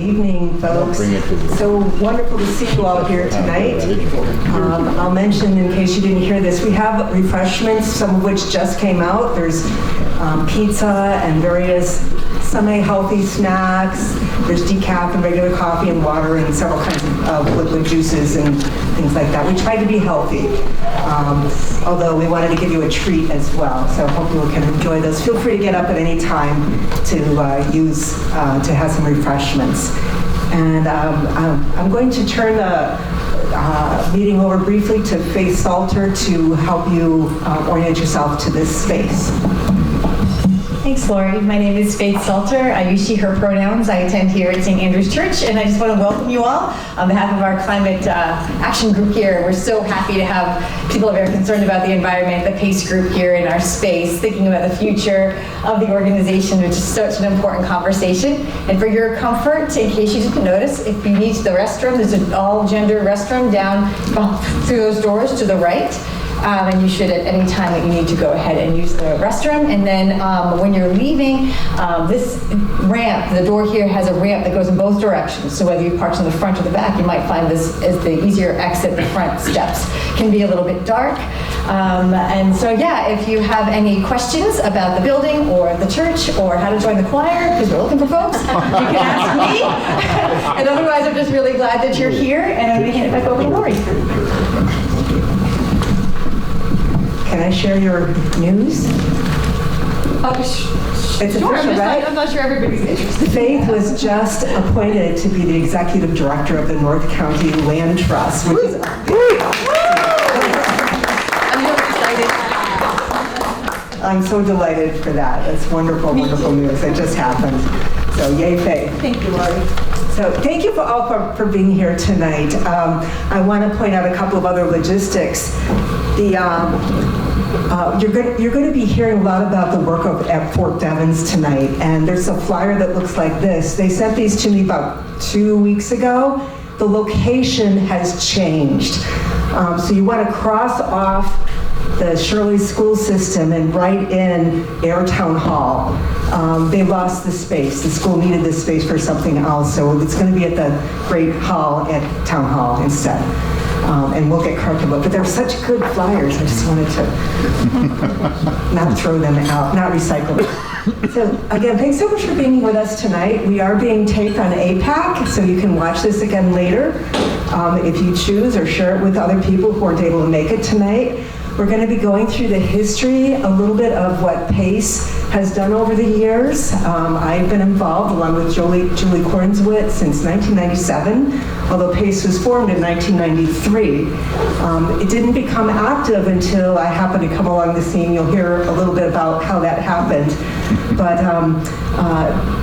evening, folks. So wonderful to see you all here tonight. I'll mention, in case you didn't hear this, we have refreshments, some of which just came out. There's pizza and various semi-healthy snacks. There's decaf and regular coffee and water and several kinds of liquid juices and things like that. We try to be healthy, although we wanted to give you a treat as well. So hope you can enjoy those. Feel free to get up at any time to to have some refreshments. And I'm going to turn the meeting over briefly to Faith Salter to help you orient yourself to this space. Thanks, Lori. My name is Faith Salter. I use she, her pronouns. I attend here at St. Andrew's Church, and I just want to welcome you all on behalf of our climate action group here. We're so happy to have people that are very concerned about the environment, the PACE group here in our space, thinking about the future of the organization, which is such an important conversation. And for your comfort, in case you didn't notice, if you need the restroom, there's an all-gender restroom down through those doors to the right. And you should, at any time that you need to, go ahead and use the restroom. And then when you're leaving, this ramp, the door here has a ramp that goes in both directions. So whether you parked in the front or the back, you might find this as the easier exit. The front steps can be a little bit dark. And so, yeah, if you have any questions about the building or the church or how to join the choir, because we're looking for folks, you can ask me. And otherwise, I'm just really glad that you're here. And I'm going to hand it back over to Lori. Can I share your news? It's Sure, official, right? I'm not sure everybody's interested. Faith was just appointed to be the executive director of the North County Land Trust, which is... I'm so excited. I'm so delighted for that. That's wonderful, wonderful news. It just happened. So yay, Faith. Thank you, Lori. So thank you all for being here tonight. I want to point out a couple of other logistics. You're going to be hearing a lot about the work at Fort Devens tonight, and there's a flyer that looks like this. They sent these to me about 2 weeks ago. The location has changed. So you want to cross off the Shirley school system and write in Air Town Hall. They lost the space. The school needed this space for something else, so it's going to be at the Great Hall at Town Hall instead. And we'll get corrected. But they're such good flyers, I just wanted to not throw them out, not recycle them. So again, thanks so much for being with us tonight. We are being taped on APAC, so you can watch this again later if you choose, or share it with other people who aren't able to make it tonight. We're going to be going through the history, a little bit of what PACE has done over the years. I've been involved, along with Julie Kornswitz, since 1997, although PACE was formed in 1993. It didn't become active until I happened to come along the scene. You'll hear a little bit about how that happened. But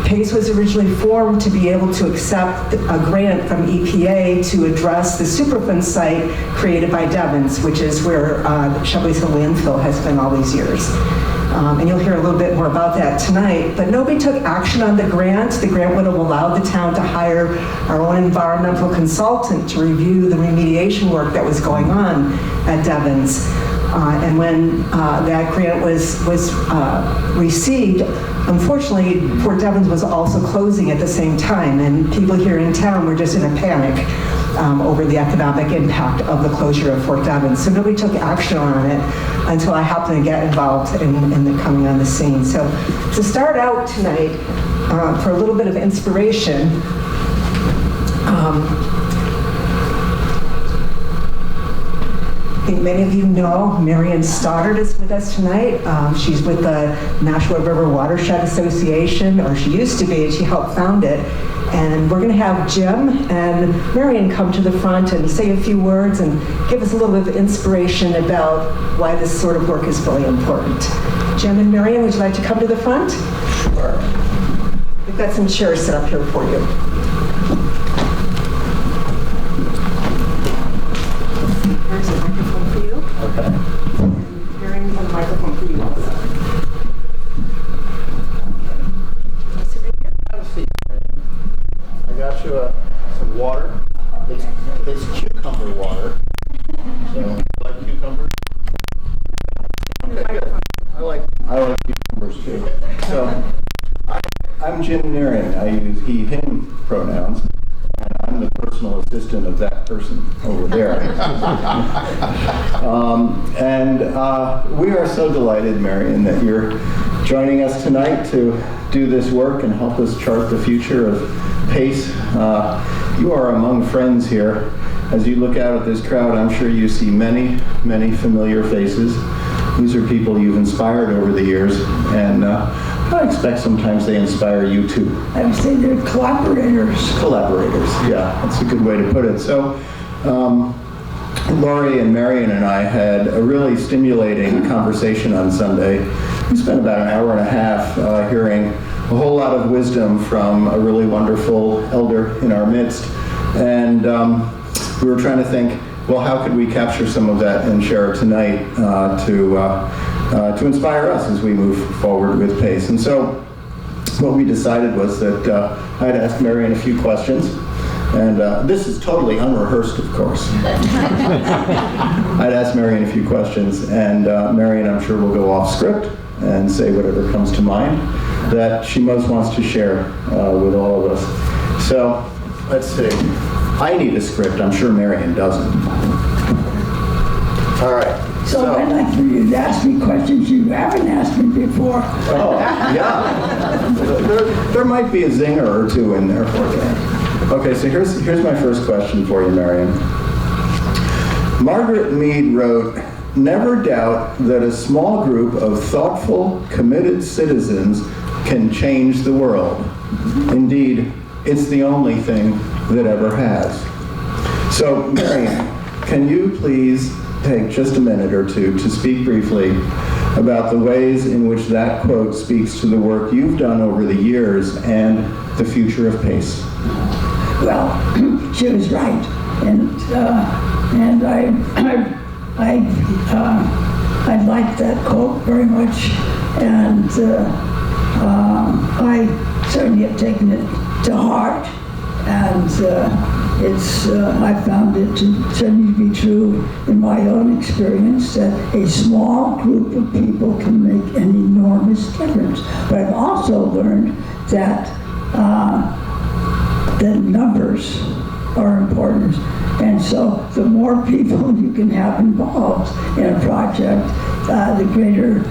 PACE was originally formed to be able to accept a grant from EPA to address the Superfund site created by Devens, which is where Shelby's Hill landfill has been all these years. And you'll hear a little bit more about that tonight. But nobody took action on the grant. The grant would have allowed the town to hire our own environmental consultant to review the remediation work that was going on at Devens. And when that grant was received, unfortunately, Fort Devens was also closing at the same time, and people here in town were just in a panic over the economic impact of the closure of Fort Devens. So nobody took action on it until I happened to get involved in the coming on the scene. So to start out tonight, for a little bit of inspiration, I think many of you know Marion Stoddard is with us tonight. She's with the Nashua River Watershed Association, or she used to be, and she helped found it. And we're going to have Jim and Marion come to the front and say a few words and give us a little bit of inspiration about why this sort of work is really important. Jim and Marion, would you like to come to the front? Sure. We've got some chairs set up here for you. There's a microphone for you. Okay. Marion, a microphone for you also. Have a seat. I got you some water. It's cucumber water. So, you like cucumbers? Okay, good. I like cucumbers too. So, I'm Jim Nearing. I use he/him pronouns. pronouns. And I'm the personal assistant of that person over there. We are so delighted, Marion, that you're joining us tonight to do this work and help us chart the future of PACE. You are among friends here. As you look out at this crowd, I'm sure you see many, many familiar faces. These are people you've inspired over the years, and I expect sometimes they inspire you too. I would say they're collaborators. Collaborators, yeah, that's a good way to put it. So, Laurie and Marion and I had a really stimulating conversation on Sunday. We spent about an hour and a half hearing a whole lot of wisdom from a really wonderful elder in our midst. And we were trying to think, well, how could we capture some of that and share it tonight to inspire us as we move forward with PACE. And so what we decided was that I'd ask Marion a few questions. And this is totally unrehearsed, of course. I'd ask Marion a few questions, and Marion, I'm sure, will go off script and say whatever comes to mind that she most wants to share with all of us. So, let's see. I need a script. I'm sure Marion doesn't. All right. So I'd like for you to ask me questions you haven't asked me before. Oh, yeah. There might be a zinger or two in there for you. Okay, so here's my first question for you, Marion. Margaret Mead wrote, "Never doubt that a small group of thoughtful, committed citizens can change the world. Indeed, it's the only thing that ever has." So, Marion, can you please take just a minute or two to speak briefly about the ways in which that quote speaks to the work you've done over the years and the future of PACE? Well, she was right, and I like that quote very much, and I certainly have taken it to heart, and I found it to certainly be true in my own experience that a small group of people can make an enormous difference. But I've also learned that the numbers are important. And so the more people you can have involved in a project, the greater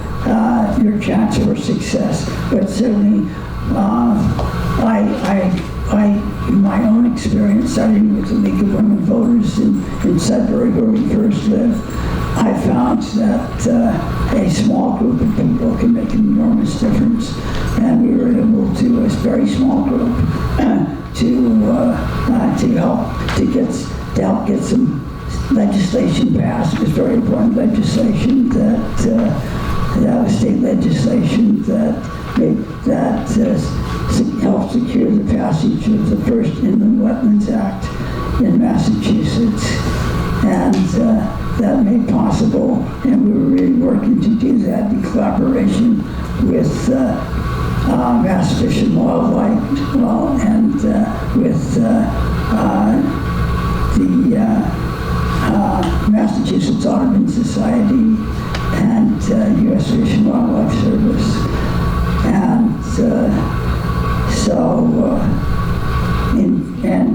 your chance for success. But certainly, in my own experience, starting with the League of Women Voters in Sudbury, where we first lived, I found that a small group of people can make an enormous difference. And we were able to, a very small group, to help get some legislation passed. It was very important legislation that was state legislation that helped secure the passage of the first Inland Wetlands Act in Massachusetts, and that made possible. And we were really working to do that in collaboration with Mass Fish and Wildlife, and with the Massachusetts Audubon Society and U.S. Fish and Wildlife Service. And and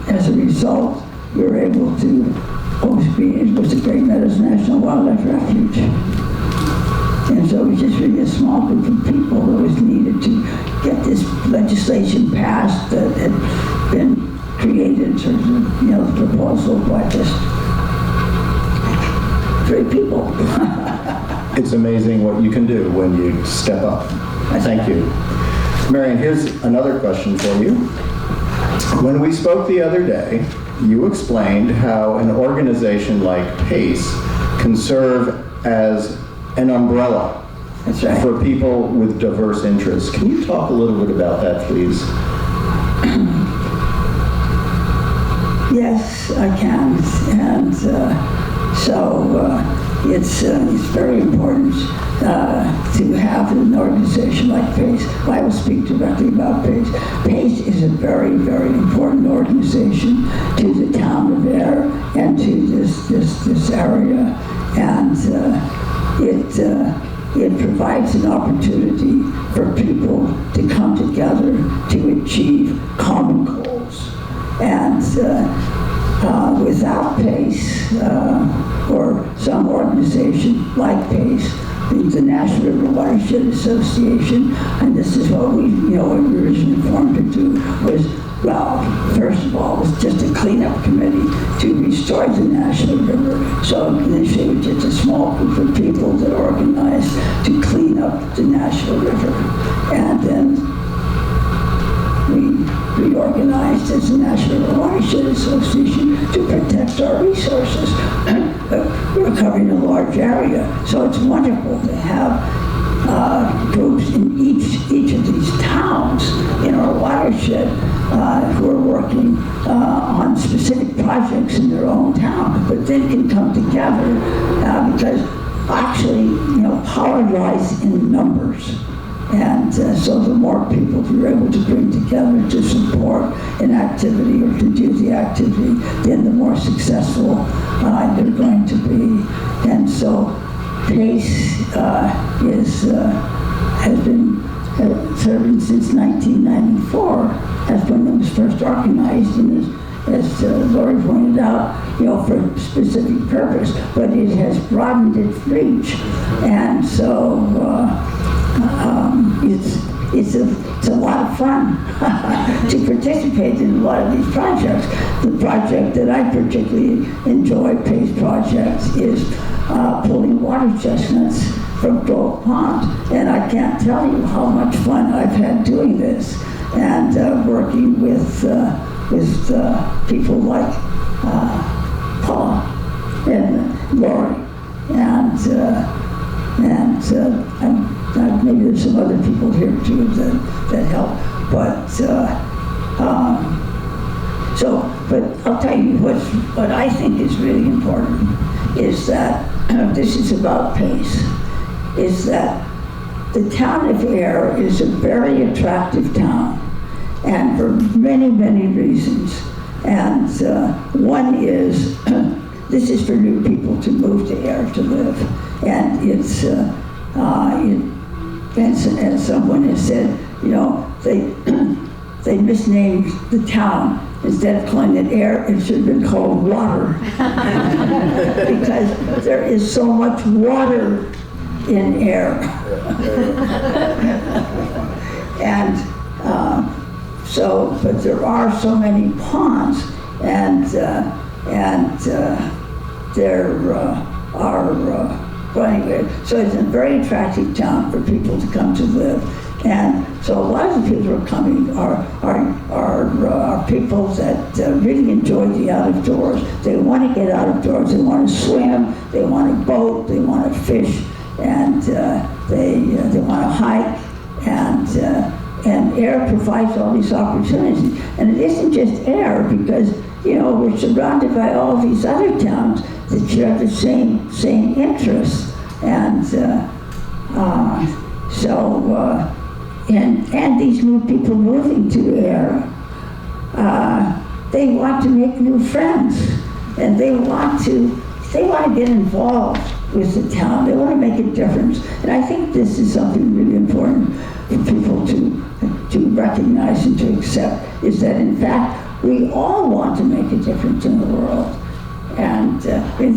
as a result, we were able to host meetings with the Great Meadows National Wildlife Refuge. And so it was just really a small group of people that was needed to get this legislation passed that had been created, sort of, the proposal by just 3 people. It's amazing what you can do when you step up. Thank you. Marion, here's another question for you. When we spoke the other day, you explained how an organization like PACE can serve as an umbrella That's right. for people with diverse interests. Can you talk a little bit about that, please? Yes, I can. And it's very important to have an organization like PACE. I will speak directly about PACE. PACE is a very, very important organization to the town of Air and to this area, and it provides an opportunity for people to come together to achieve common goals. And without PACE, or some organization like PACE, the National River Watershed Association, and this is what we originally formed to do, was, well, first of all, was just a cleanup committee to restore the National River. So initially, it was just a small group of people that organized to clean up the National River. And then we reorganized as the National River Watershed Association to protect our resources. We're covering a large area, so it's wonderful to have groups in each of these towns in our watershed who are working on specific projects in their own town, but then can come together because actually, power lies in numbers. And so the more people you're able to bring together to support an activity or to do the activity, then the more successful they're going to be. And so PACE has been serving since 1994. That's when it was first organized, and as Lori pointed out, for a specific purpose, but it has broadened its reach. And so it's a lot of fun to participate in a lot of these projects. The project that I particularly enjoy, PACE projects, is pulling water chestnuts from Grove Pond. And I can't tell you how much fun I've had doing this and working with people like Paul and Lori and maybe there's some other people here too that help. But I'll tell you what I think is really important is that this is about PACE, is that the town of Ayer is a very attractive town, and for many, many reasons. And one is, this is for new people to move to Ayer to live. And it's, as someone has said, they misnamed the town. Instead of calling it Ayer, it should have been called Water. Because there is so much water in Ayer. And but there are so many ponds, and there are running. So it's a very attractive town for people to come to live. And so a lot of the people who are coming are people that really enjoy the out of doors. They want to get out of doors. They want to swim. They want to boat. They want to fish, and they want to hike. And Ayer provides all these opportunities. And it isn't just Ayer, because we're surrounded by all these other towns that share the same interests. And and these new people moving to Ayer, they want to make new friends, and they want to get involved with the town. They want to make a difference. And I think this is something really important for people to recognize and to accept, is that in fact we all want to make a difference in the world. And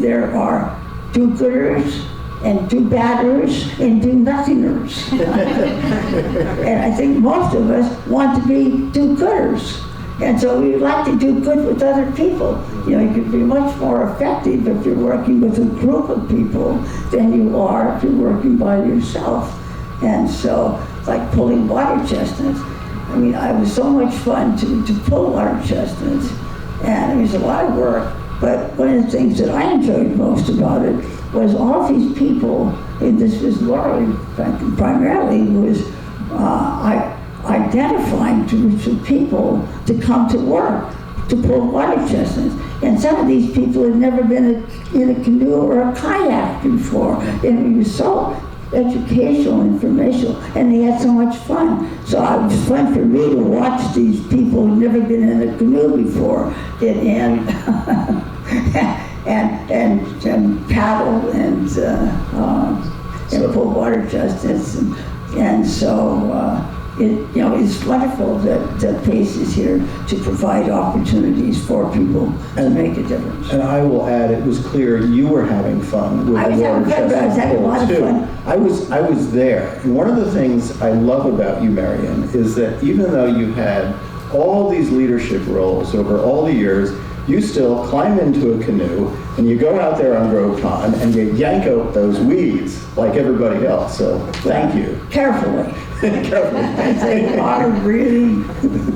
there are do-gooders and do-badders and do-nothingers. And I think most of us want to be do-gooders. And so we like to do good with other people. You can be much more effective if you're working with a group of people than you are if you're working by yourself. And so, like pulling water chestnuts, it was so much fun to pull water chestnuts, and it was a lot of work. But one of the things that I enjoyed most about it was all these people, and this was Lori primarily, was identifying groups of people to come to work to pull water chestnuts. And some of these people had never been in a canoe or a kayak before, and it was so educational, informational, and they had so much fun. So it was fun for me to watch these people who'd never been in a canoe before and paddle and pull water chestnuts. And so it's wonderful that PACE is here to provide opportunities for people to make a difference. And I will add, it was clear you were having fun with I the was having water fun, but I was chestnut having a lot bowl, of too. fun. I was there. And one of the things I love about you, Marion, is that even though you had all these leadership roles over all the years, you still climb into a canoe and you go out there on Grove Pond and you yank out those weeds like everybody else. So thank you. Carefully. Carefully. They are really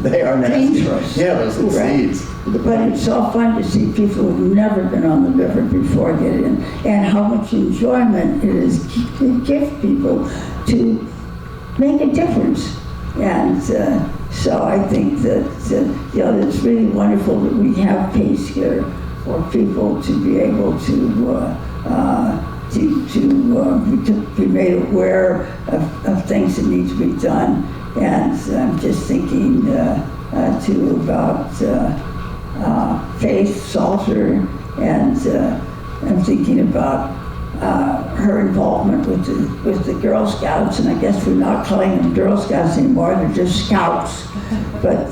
They are nasty. dangerous. Yeah, those little Right. seeds. But it's so fun to see people who've never been on the river before get in, and how much enjoyment it is to give people to make a difference. And so I think that it's really wonderful that we have PACE here for people to be able to be made aware of things that need to be done. And I'm just thinking too about Faith Salter, and I'm thinking about her involvement with the Girl Scouts, and I guess we're not calling them Girl Scouts anymore; they're just Scouts. But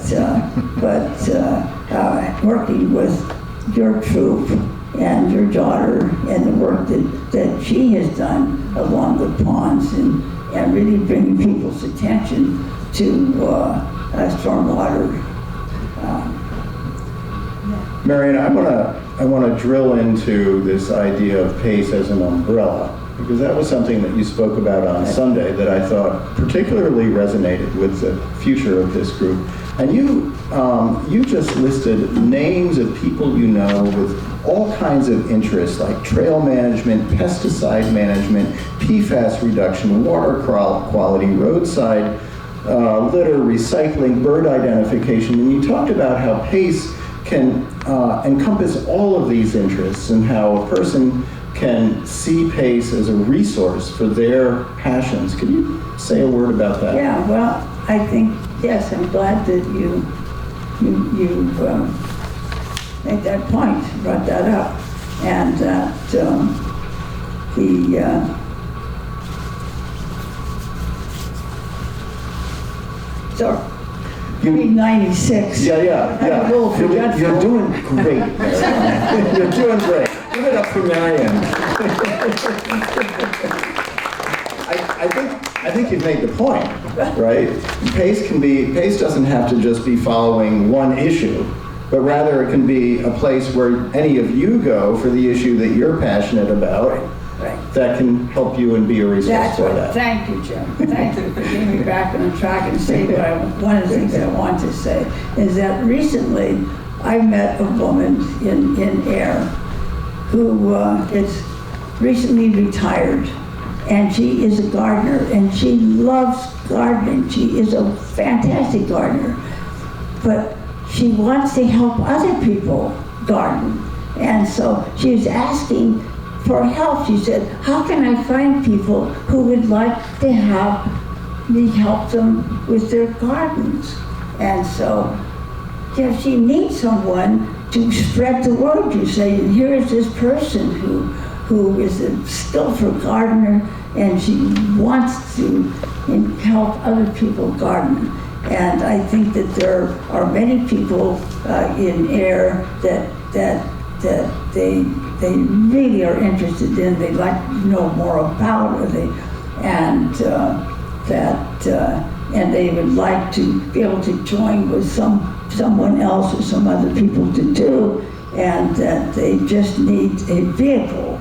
working with your troop and your daughter, and the work that she has done along the ponds, and really bringing people's attention to stormwater. Marion, I want to drill into this idea of PACE as an umbrella, because that was something that you spoke about on Sunday that I thought particularly resonated with the future of this group. And you just listed names of people you know with all kinds of interests like trail management, pesticide management, PFAS reduction, water quality, roadside litter, recycling, bird identification. And you talked about how PACE can encompass all of these interests, and how a person can see PACE as a resource for their passions. Could you say a word about that? Yeah, well, I think, yes, I'm glad that you made that point, brought that up, and that so 396. Yeah. I'm a little forgetful. You're doing great, Marion. You're doing great. Give it up for Marion. I think you've made the point, right? PACE doesn't have to just be following one issue, but rather it can be a place where any of you go for the issue that you're passionate about. Right. That can help you and be a resource That's for right. that. Thank you, Jim. Thank you for getting me back on the track and say one of the things I want to say is that recently I met a woman in Ayr who is recently retired, and she is a gardener, and she loves gardening. She is a fantastic gardener, but she wants to help other people garden. And so she was asking for help. She said, how can I find people who would like to have me help them with their gardens? And so she needs someone to spread the word. You say, here is this person who is a skillful gardener, and she wants to help other people garden. And I think that there are many people in Ayr that they really are interested in. They'd like to know more about it, and they would like to be able to join with someone else or some other people to do, and that they just need a vehicle,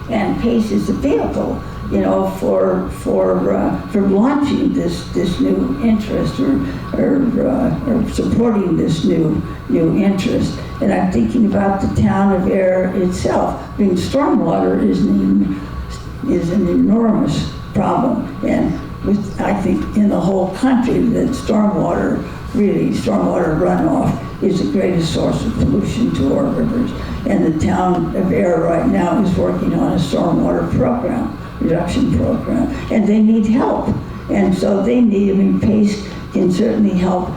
and PACE is a vehicle, for launching this new interest or supporting this new interest. And I'm thinking about the town of Ayr itself. I mean, stormwater is an enormous problem, and I think in the whole country that stormwater runoff is the greatest source of pollution to our rivers. And the town of Ayr right now is working on a stormwater reduction program, and they need help. And so PACE can certainly help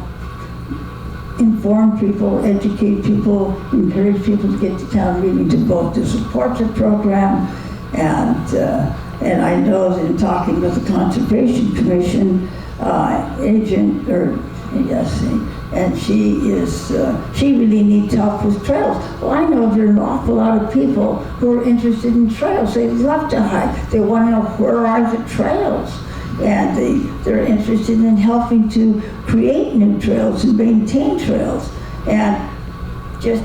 inform people, educate people, encourage people to get to town meeting to vote to support the program. And I know that in talking with the Conservation Commission, agent, or yes, and she really needs help with trails. Well, I know there are an awful lot of people who are interested in trails. They love to hike. They want to know where are the trails. And they're interested in helping to create new trails and maintain trails. And just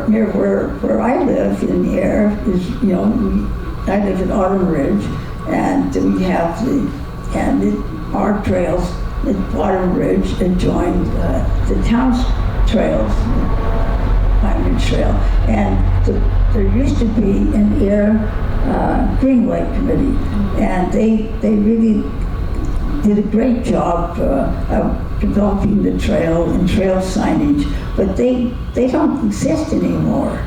near where I live in the air is, I live in Autumn Ridge, and we have our trails at Autumn Ridge adjoin the town's trails, Pine Ridge Trail. And there used to be an air Greenway Committee, and they really did a great job of developing the trail and trail signage, but they don't exist anymore.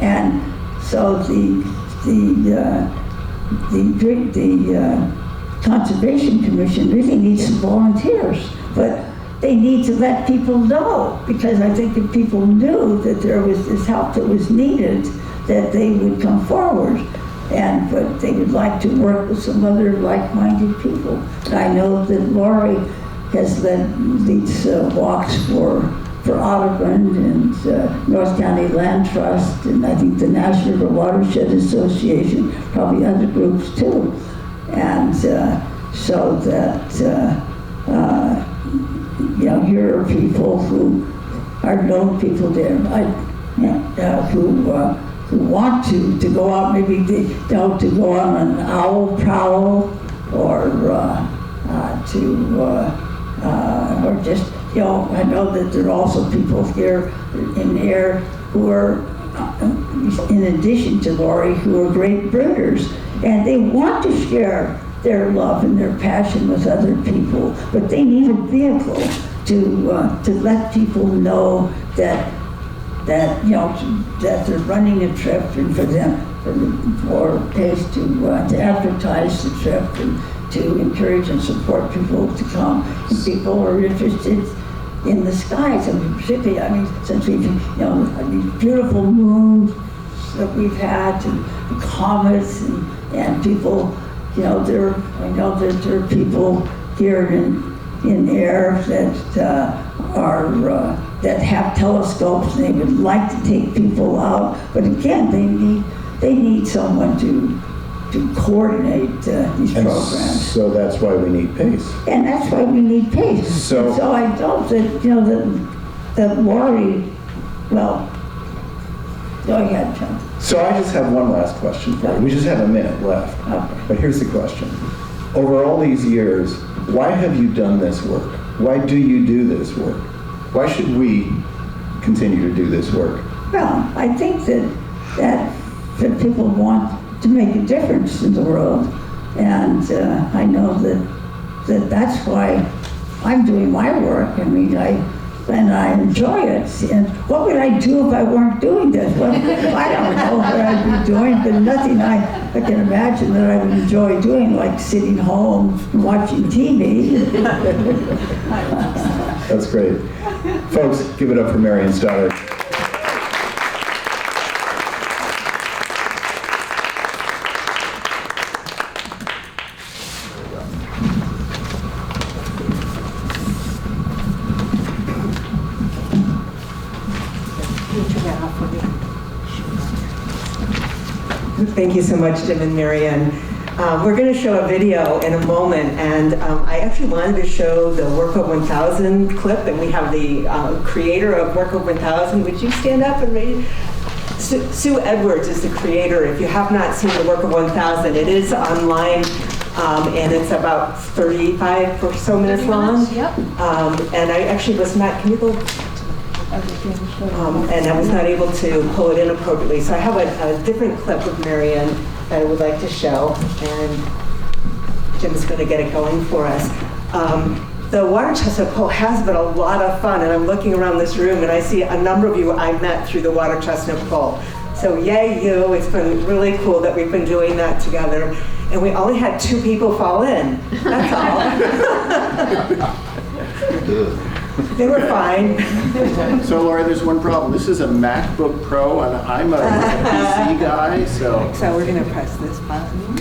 And so the Conservation Commission really needs some volunteers, but they need to let people know, because I think if people knew that there was this help that was needed, that they would come forward. But they would like to work with some other like-minded people. I know that Lori has led these walks for Audubon and North County Land Trust, and I think the National River Watershed Association, probably other groups too. And so that, here are people who are known people there, who want to go out, maybe to go on an owl prowl, or just, I know that there are also people here in air who are, in addition to Lori, who are great birders, and they want to share their love and their passion with other people, but they need a vehicle to let people know that they're running a trip, and for them, for pays to advertise the trip and to encourage and support people to come. And people are interested in the skies, and particularly, since we've, these beautiful moons that we've had, and comets, and people, I know that there are people here in air that that have telescopes, and they would like to take people out, but again, they need someone to coordinate these programs. So that's why we need PACE. And that's why we need PACE. So I know that that Lori, well, go ahead, John. So I just have one last question for you. We just have a minute left. Okay. But here's the question. Over all these years, why have you done this work? Why do you do this work? Why should we continue to do this work? Well, I think that people want to make a difference in the world, and I know that's why I'm doing my work. And I enjoy it. And what would I do if I weren't doing this? Well, I don't know what I'd be doing, but nothing I can imagine that I would enjoy doing, like sitting home and watching TV. That's great. Folks, give it up for Marion Stoddard. Thank you so much, Jim and Marianne. We're going to show a video in a moment, and I actually wanted to show the Workup 1000 clip, and we have the creator of Workup 1000. Would you stand up and read? Sue Edwards is the creator. If you have not seen the Workup 1000, it is online, and it's about 35 or so minutes long. Yep. And I actually was not, can you go? And I was not able to pull it in appropriately. So I have a different clip of Marianne that I would like to show, and Jim's going to get it going for us. The Water Chestnut Poll has been a lot of fun, and I'm looking around this room and I see a number of you I met through the Water Chestnut Poll. So yay you, it's been really cool that we've been doing that together. And we only had 2 people fall in, that's all. They were fine. So Laura, there's one problem. This is a MacBook Pro, and I'm a PC guy, so. So we're going to press this button.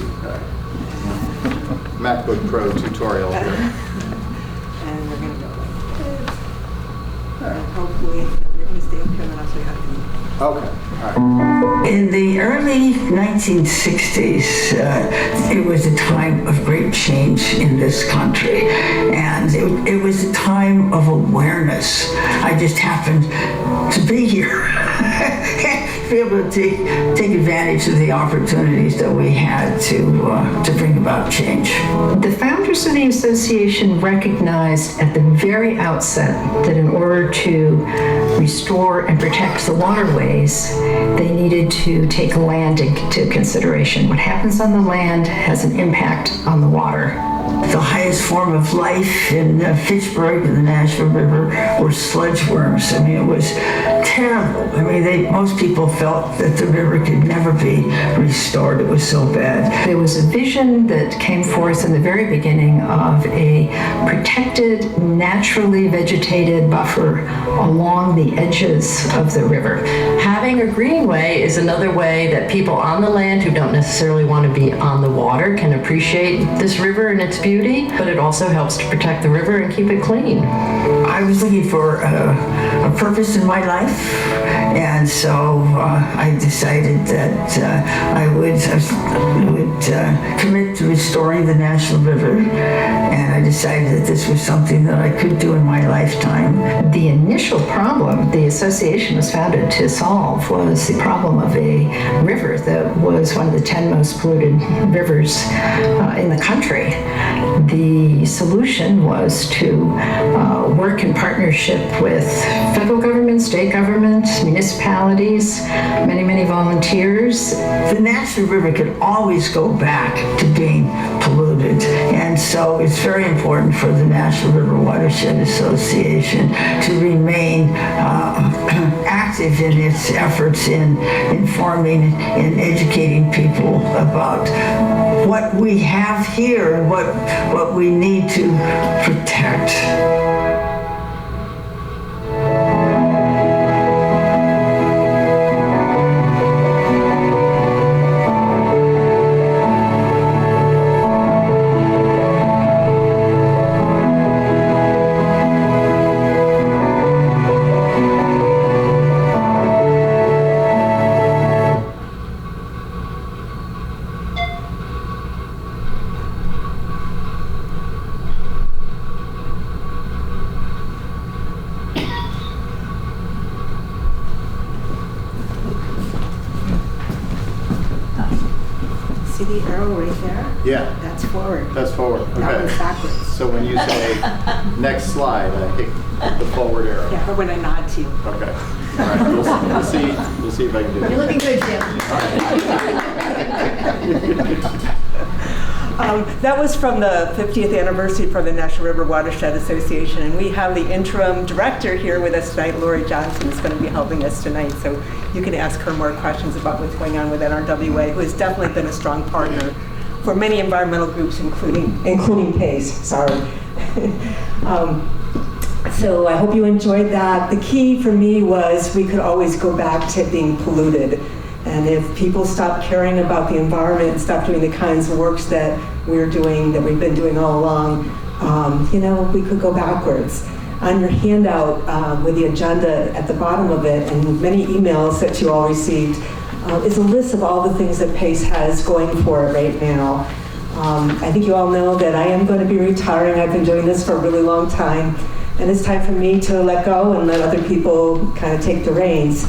MacBook Pro tutorial here. Hopefully, you're going to stay up here and I'll show you how to do it. Okay, all right. In the early 1960s, it was a time of great change in this country, and it was a time of awareness. I just happened to be here, to be able to take advantage of the opportunities that we had to bring about change. The founders of the association recognized at the very outset that in order to restore and protect the waterways, they needed to take land into consideration. What happens on the land has an impact on the water. The highest form of life in Fitchburg and the Nashville River were sludge worms. I mean, it was terrible. I mean, most people felt that the river could never be restored. It was so bad. There was a vision that came forth in the very beginning of a protected, naturally vegetated buffer along the edges of the river. Having a greenway is another way that people on the land who don't necessarily want to be on the water can appreciate this river and its beauty, but it also helps to protect the river and keep it clean. I was looking for a purpose in my life, and so I decided that I would commit to restoring the Nashville River, and I decided that this was something that I could do in my lifetime. The initial problem the association was founded to solve was the problem of a river that was one of the 10 most polluted rivers in the country. The solution was to work in partnership with federal government, state government, municipalities, many volunteers. The Nashville River could always go back to being polluted, and so it's very important for the Nashville River Watershed Association to remain active in its efforts in informing and educating people about what we have here and what we need to protect. See the arrow right there? Yeah, That's forward. that's forward. That one's Okay. backwards. So when you say next slide, I hit the forward arrow. Yeah, or when I nod to you. Okay. All right. We'll see if I can do You're it. looking good, Jim. That was from the 50th anniversary for the National River Watershed Association, and we have the interim director here with us tonight, Lori Johnson, is going to be helping us tonight, so you can ask her more questions about what's going on with NRWA, who has definitely been a strong partner for many environmental groups, including PACE, sorry. So I hope you enjoyed that. The key for me was we could always go back to being polluted. And if people stop caring about the environment and stop doing the kinds of works that we're doing, that we've been doing all along, we could go backwards. On your handout with the agenda at the bottom of it, and many emails that you all received, is a list of all the things that PACE has going for it right now. I think you all know that I am going to be retiring. I've been doing this for a really long time, and it's time for me to let go and let other people kind of take the reins.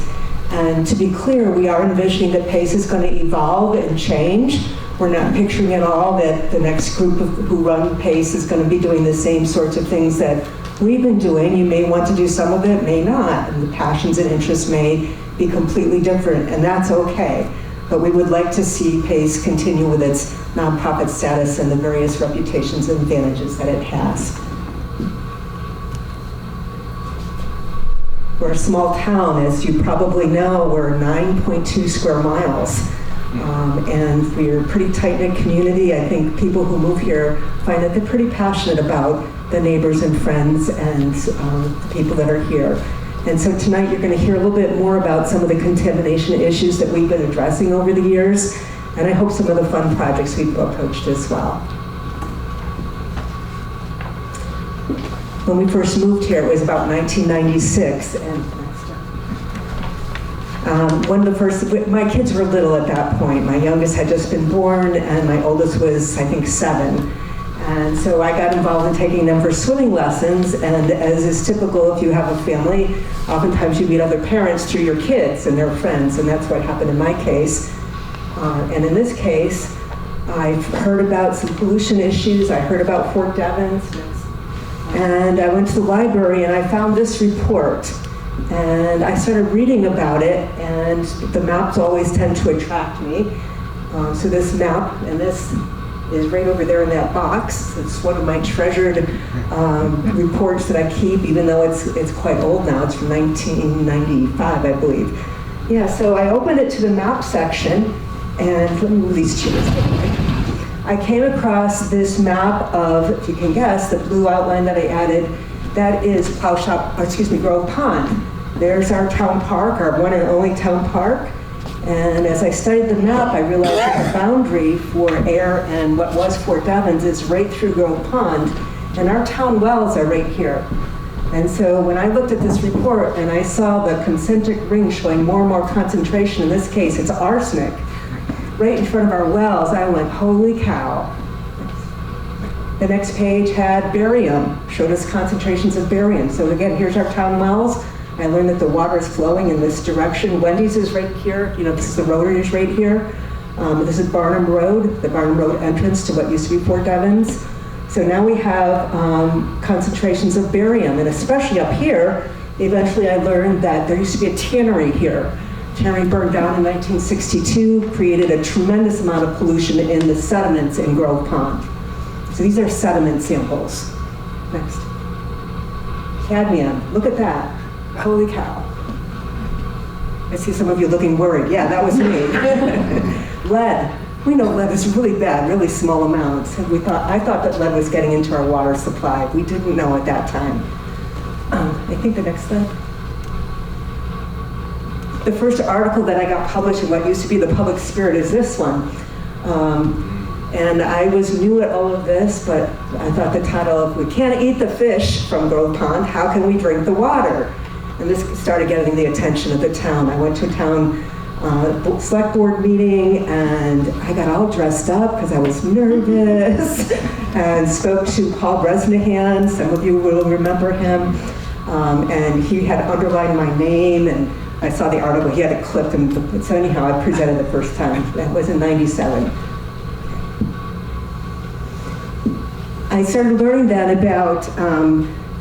And to be clear, we are envisioning that PACE is going to evolve and change. We're not picturing at all that the next group who run PACE is going to be doing the same sorts of things that we've been doing. You may want to do some of it, may not, and the passions and interests may be completely different, and that's okay. But we would like to see PACE continue with its nonprofit status and the various reputations and advantages that it has. We're a small town, as you probably know. We're 9.2 square miles. And we're a pretty tight-knit community. I think people who move here find that they're pretty passionate about the neighbors and friends and the people that are here. And so tonight you're going to hear a little bit more about some of the contamination issues that we've been addressing over the years, and I hope some of the fun projects we've approached as well. When we first moved here, it was about 1996, and one of the first, my kids were little at that point. My youngest had just been born, and my oldest was, I think, 7. And so I got involved in taking them for swimming lessons, and as is typical if you have a family, oftentimes you meet other parents through your kids and their friends, and that's what happened in my case. And in this case, I've heard about some pollution issues. I heard about Fort Devens, and I went to the library and I found this report. And I started reading about it, and the maps always tend to attract me. So this map, and this is right over there in that box. It's one of my treasured reports that I keep, even though it's quite old now. It's from 1995, I believe. Yeah, so I opened it to the map section, and let me move these chairs. I came across this map of, if you can guess, the blue outline that I added. That is Grove Pond. There's our town park, our one and only town park. And as I studied the map, I realized that the boundary for Air and what was Fort Devens is right through Grove Pond, and our town wells are right here. And so when I looked at this report and I saw the concentric ring showing more and more concentration, in this case it's arsenic, right in front of our wells, I went, holy cow. The next page had barium, showed us concentrations of barium. So again, here's our town wells. I learned that the water is flowing in this direction. Wendy's is right here. You know, this is the Rotary is right here. This is Barnum Road, the Barnum Road entrance to what used to be Fort Devens. So now we have concentrations of barium, and especially up here, eventually I learned that there used to be a tannery here. Tannery burned down in 1962, created a tremendous amount of pollution in the sediments in Grove Pond. So these are sediment samples. Next. Cadmium, look at that. Holy cow. I see some of you looking worried. Yeah, that was me. Lead. We know lead is really bad, really small amounts. And I thought that lead was getting into our water supply. We didn't know at that time. I think the next slide. The first article that I got published in what used to be the Public Spirit is this one. And I was new at all of this, but I thought the title of, we can't eat the fish from Grove Pond, how can we drink the water? And this started getting the attention of the town. I went to a town select board meeting, and I got all dressed up because I was nervous, and spoke to Paul Bresnahan. Some of you will remember him. And he had underlined my name, and I saw the article, he had it clipped, and so anyhow, I presented the first time. That was in '97. I started learning then about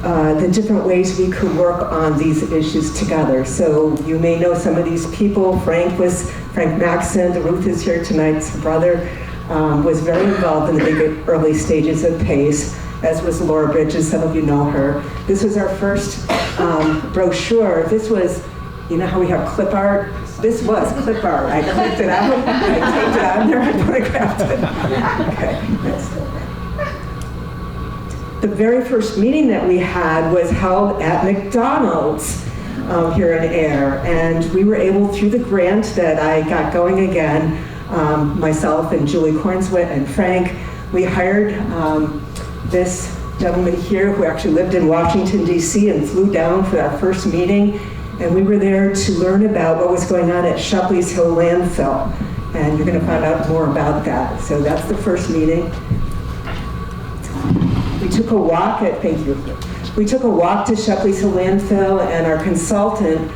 the different ways we could work on these issues together. So you may know some of these people. Frank Maxson, Ruth is here tonight, his brother, was very involved in the big early stages of PACE, as was Laura Bridges, some of you know her. This was our first brochure. This was, you know how we have clip art? This was clip art. I clipped it out, I taped it on there, I photographed it. Okay, that's still there. The very first meeting that we had was held at McDonald's here in Air, and we were able, through the grant that I got going again, myself and Julie Cornswit and Frank, we hired this gentleman here who actually lived in Washington, D.C. and flew down for our first meeting, and we were there to learn about what was going on at Shepley's Hill landfill, and you're going to find out more about that. So that's the first meeting. We took a walk We took a walk to Shepley's Hill landfill, and our consultant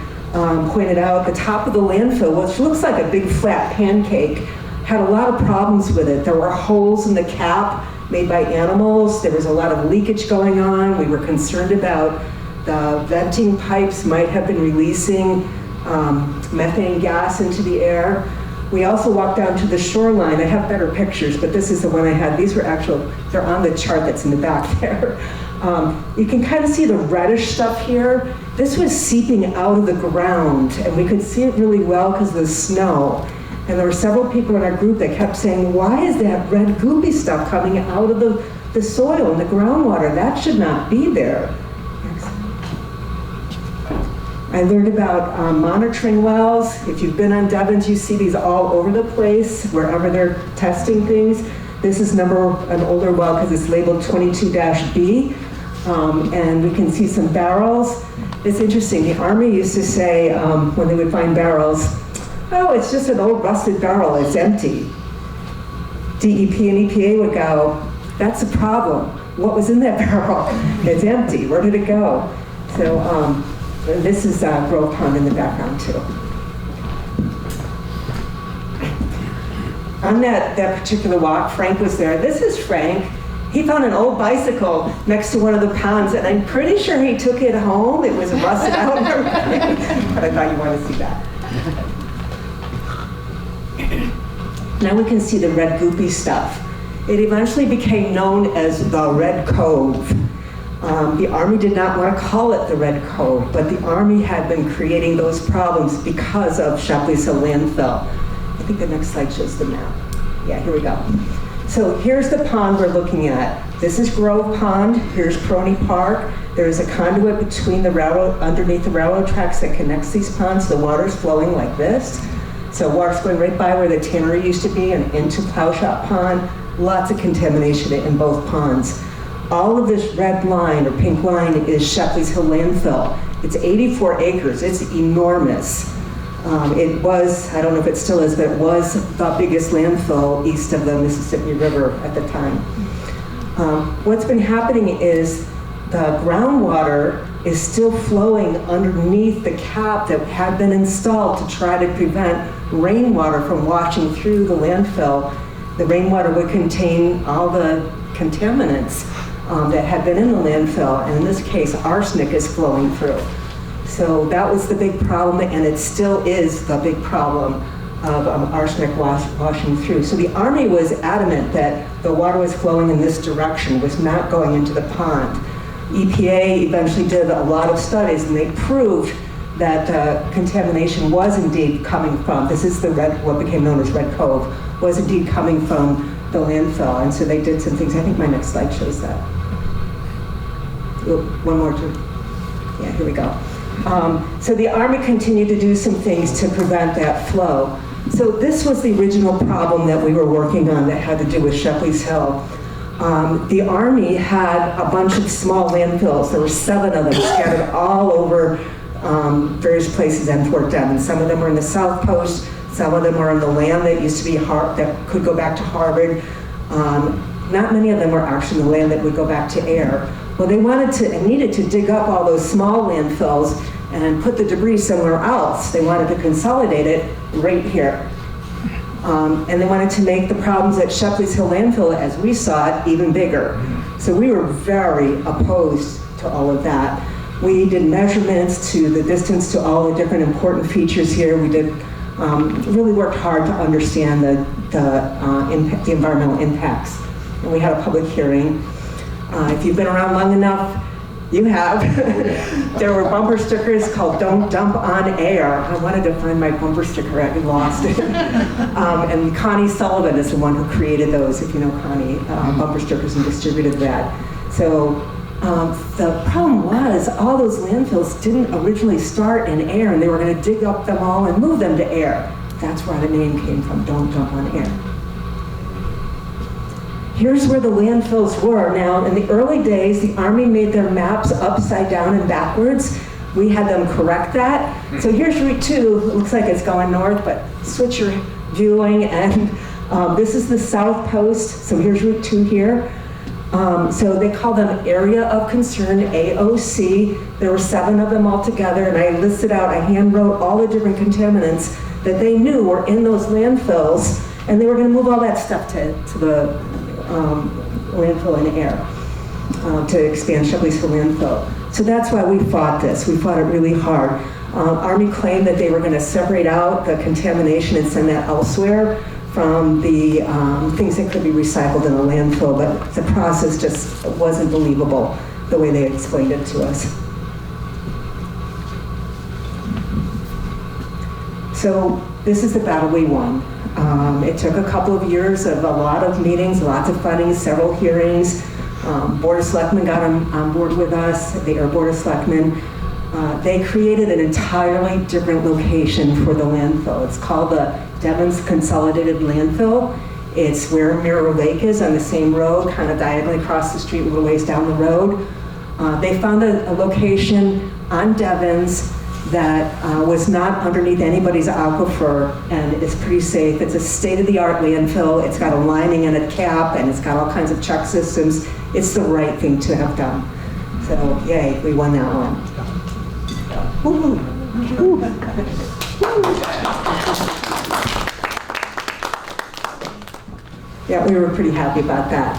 pointed out the top of the landfill, which looks like a big flat pancake, had a lot of problems with it. There were holes in the cap made by animals. There was a lot of leakage going on. We were concerned about the venting pipes might have been releasing methane gas into the air. We also walked down to the shoreline. I have better pictures, but this is the one I had. These were they're on the chart that's in the back there. You can kind of see the reddish stuff here. This was seeping out of the ground, and we could see it really well because of the snow. And there were several people in our group that kept saying, why is that red goopy stuff coming out of the soil and the groundwater? That should not be there. I learned about monitoring wells. If you've been on Devens, you see these all over the place, wherever they're testing things. This is an older well because it's labeled 22-B. And we can see some barrels. It's interesting, the Army used to say, when they would find barrels, oh, it's just an old rusted barrel, it's empty. DEP and EPA would go, that's a problem. What was in that barrel? It's empty, where did it go? So this is Grove Pond in the background too. On that particular walk, Frank was there. This is Frank. He found an old bicycle next to one of the ponds, and I'm pretty sure he took it home. It was rusted out and everything, but I thought you wanted to see that. Now we can see the red goopy stuff. It eventually became known as the Red Cove. The Army did not want to call it the Red Cove, but the Army had been creating those problems because of Shepley's Hill landfill. I think the next slide shows the map. Yeah, here we go. So here's the pond we're looking at. This is Grove Pond, here's Crony Park. There's a conduit between the railroad, underneath the railroad tracks that connects these ponds. The water's flowing like this. So water's going right by where the tannery used to be and into Plowshop Pond. Lots of contamination in both ponds. All of this red line or pink line is Shepley's Hill landfill. It's 84 acres, it's enormous. It was, I don't know if it still is, but it was the biggest landfill east of the Mississippi River at the time. What's been happening is the groundwater is still flowing underneath the cap that had been installed to try to prevent rainwater from washing through the landfill. The rainwater would contain all the contaminants that had been in the landfill, and in this case, arsenic is flowing through. So that was the big problem, and it still is the big problem of arsenic washing through. So the Army was adamant that the water was flowing in this direction, was not going into the pond. EPA eventually did a lot of studies, and they proved that contamination was indeed coming from, this is the red, what became known as Red Cove, was indeed coming from the landfill. And so they did some things. I think my next slide shows that. Oh, one more, too. Yeah, here we go. So the Army continued to do some things to prevent that flow. So this was the original problem that we were working on that had to do with Shepley's Hill. The Army had a bunch of small landfills. There were 7 of them scattered all over various places in Fort Devens. Some of them were in the South Coast, some of them were on the land that used to be that could go back to Harvard. Not many of them were actually the land that would go back to Air. Well, they wanted to and needed to dig up all those small landfills and put the debris somewhere else. They wanted to consolidate it right here. And they wanted to make the problems at Shepley's Hill landfill, as we saw it, even bigger. So we were very opposed to all of that. We did measurements to the distance to all the different important features here. We did really worked hard to understand the environmental impacts. And we had a public hearing. If you've been around long enough, you have. There were bumper stickers called "Don't Dump on Air." I wanted to find my bumper sticker, I lost it. And Connie Sullivan is the one who created those, if you know Connie, bumper stickers, and distributed that. So the problem was all those landfills didn't originally start in Air, and they were going to dig up them all and move them to Air. That's where the name came from, "Don't Dump on Air." Here's where the landfills were. Now, in the early days, the Army made their maps upside down and backwards. We had them correct that. So here's Route 2. It looks like it's going north, but switch your viewing. And this is the South Coast. So here's Route 2 here. So they call them Area of Concern, AOC. There were 7 of them altogether, and I listed out, I hand wrote all the different contaminants that they knew were in those landfills, and they were going to move all that stuff to the landfill in Air to expand Shepley's Hill landfill. So that's why we fought this. We fought it really hard. Army claimed that they were going to separate out the contamination and send that elsewhere from the things that could be recycled in a landfill, but the process just wasn't believable the way they explained it to us. So this is the battle we won. It took a couple of years of a lot of meetings, lots of funding, several hearings. Board of Selectmen got on board with us, the Air Board of Selectmen. They created an entirely different location for the landfill. It's called the Devens Consolidated Landfill. It's where Mirror Lake is on the same road, kind of diagonally across the street, a little ways down the road. They found a location on Devens that was not underneath anybody's aquifer, and it's pretty safe. It's a state-of-the-art landfill. It's got a lining and a cap, and it's got all kinds of check systems. It's the right thing to have done. So, yay, we won that one. Woo-hoo. Yeah, we were pretty happy about that.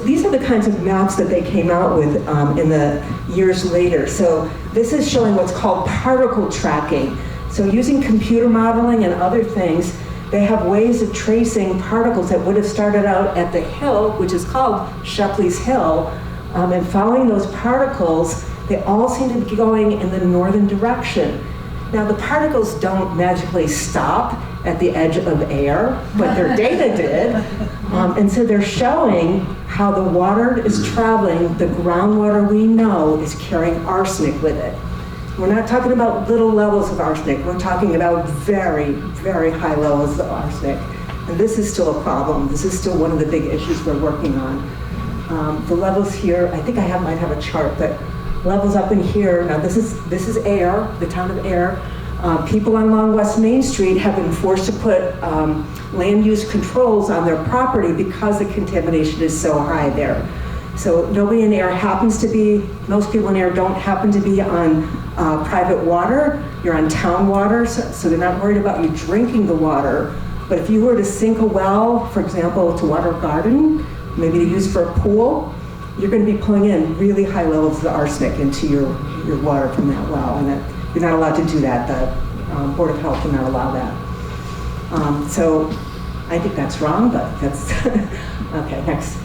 These are the kinds of maps that they came out with in the years later. So this is showing what's called particle tracking. So using computer modeling and other things, they have ways of tracing particles that would have started out at the hill, which is called Shepley's Hill, and following those particles, they all seem to be going in the northern direction. Now the particles don't magically stop at the edge of air, but their data did. And so they're showing how the water is traveling. The groundwater we know is carrying arsenic with it. We're not talking about little levels of arsenic. We're talking about very, very high levels of arsenic. And this is still a problem. This is still one of the big issues we're working on. The levels here, I think I might have a chart, but levels up in here, now this is Ayer, the town of Ayer. People on Long West Main Street have been forced to put land use controls on their property because the contamination is so high there. So nobody in Ayer happens to be, most people in Ayer don't happen to be on private water. You're on town water, so they're not worried about you drinking the water. But if you were to sink a well, for example, to water a garden, maybe to use for a pool, you're going to be pulling in really high levels of arsenic into your water from that well, and that you're not allowed to do that. The Board of Health will not allow that. So I think that's wrong, but that's, okay, next.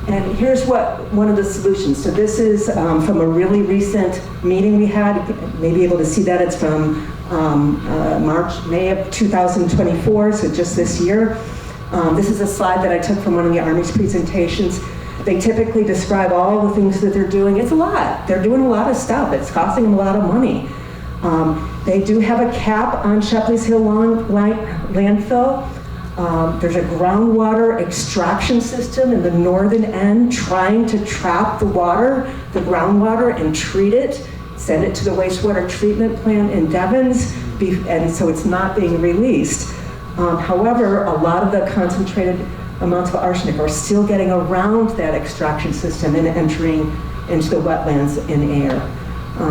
And here's one of the solutions. So this is from a really recent meeting we had. You may be able to see that. It's from May of 2024, so just this year. This is a slide that I took from one of the Army's presentations. They typically describe all the things that they're doing. It's a lot. They're doing a lot of stuff. It's costing them a lot of money. They do have a cap on Shepley's Hill landfill. There's a groundwater extraction system in the northern end trying to trap the groundwater, and treat it, send it to the wastewater treatment plant in Devens, and so it's not being released. However, a lot of the concentrated amounts of arsenic are still getting around that extraction system and entering into the wetlands in Ayer.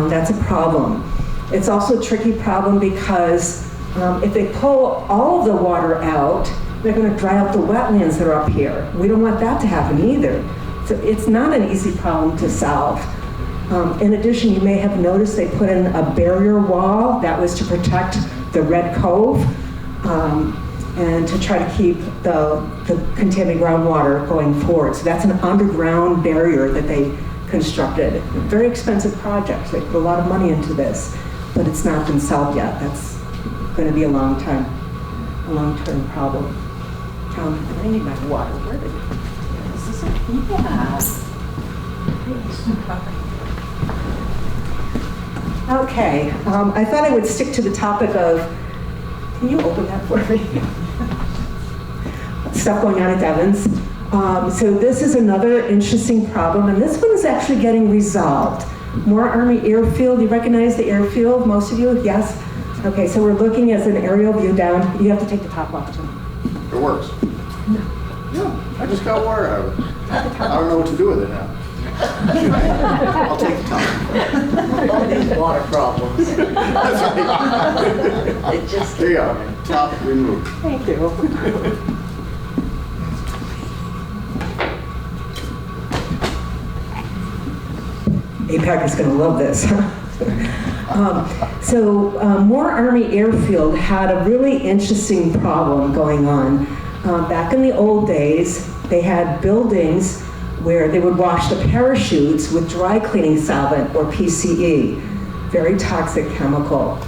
That's a problem. It's also a tricky problem because if they pull all of the water out, they're going to dry up the wetlands that are up here. We don't want that to happen either. So it's not an easy problem to solve. In addition, you may have noticed they put in a barrier wall that was to protect the Red Cove and to try to keep the contaminated groundwater going forward. So that's an underground barrier that they constructed. Very expensive project. They put a lot of money into this, but it's not been solved yet. That's going to be a long-term problem. I need my water. Where did it? Is this it? Yeah. Okay. I thought I would stick to the topic of. Can you open that for me? Stuff going on at Devens. So this is another interesting problem, and this one is actually getting resolved. Moore Army Airfield. You recognize the airfield? Most of you? Yes. Okay. So we're looking at an aerial view down. You have to take the top off too. It works. No. Yeah, I just got water out of it. I don't know what to do with it now. I'll take the top. All these water problems. That's right. It just There you go. Top removed. Thank you. APAC is going to love this. Moore Army Airfield had a really interesting problem going on. Back in the old days, they had buildings where they would wash the parachutes with dry cleaning solvent, or PCE, very toxic chemical.